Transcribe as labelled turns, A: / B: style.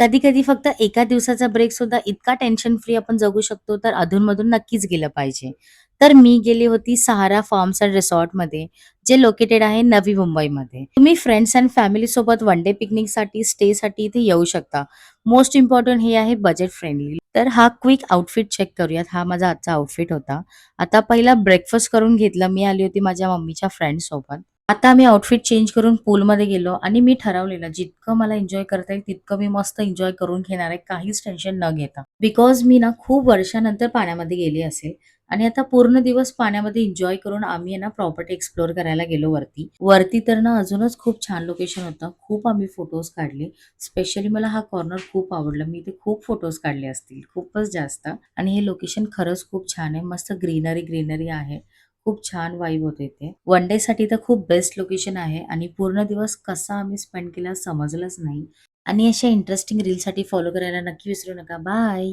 A: कधी-कधी फक्त एका दिवसाचा ब्रेक सुद्धा इतका टेन्शन फ्री आपण जगू शकतो, तर अधून-मधून नक्कीच गेलं पाहिजे. तर मी गेली होती सहारा फार्म्स एंड रिसॉर्टमध्ये, जे लोकेटेड आहे नवी मुंबईमध्ये. तुम्ही फ्रेंड्स एंड फॅमिलीसोबत वन डे पिकनिकसाठी, स्टेसाठी इथे येऊ शकता. मोस्ट इम्पोर्टंट हे आहे बजेट फ्रेंडली. तर हा क्विक आउटफिट चेक करूयात. हा माझा आजचा आउटफिट होता. आता पहिला ब्रेकफास्ट करून घेतला. मी आली होती माझ्या मम्मीच्या फ्रेंड्ससोबत. आता आम्ही आउटफिट चेंज करून पूलमध्ये गेलो आणि मी ठरवलेलं जितकं मला एन्जॉय करता येईल तितकं मी मस्त एन्जॉय करून घेणार आहे, काहीच टेन्शन न घेता. बिकॉज मी ना खूप वर्षानंतर पाण्यामध्ये गेली असेल आणि आता पूर्ण दिवस पाण्यामध्ये एन्जॉय करून आम्ही आहे ना प्रॉपर्टी एक्सप्लोर करायला गेलो वरती. वरती तर ना अजूनच खूप छान लोकेशन होतं. खूप आम्ही फोटोज काढले. स्पेशली मला हा कॉर्नर खूप आवडला. मी इथे खूप फोटोज काढले असतील, खूपच जास्त. आणि हे लोकेशन खरंच खूप छान आहे. मस्त ग्रीनरी ग्रीनरी आहे. खूप छान वाइब होते इथे. वन डे साठी तर खूप बेस्ट लोकेशन आहे आणि पूर्ण दिवस कसा आम्ही स्पेंड केला समजलंच नाही. आणि अशा इंटरेस्टिंग रीलसाठी फॉलो करायला नक्की विसरू नका. बाय.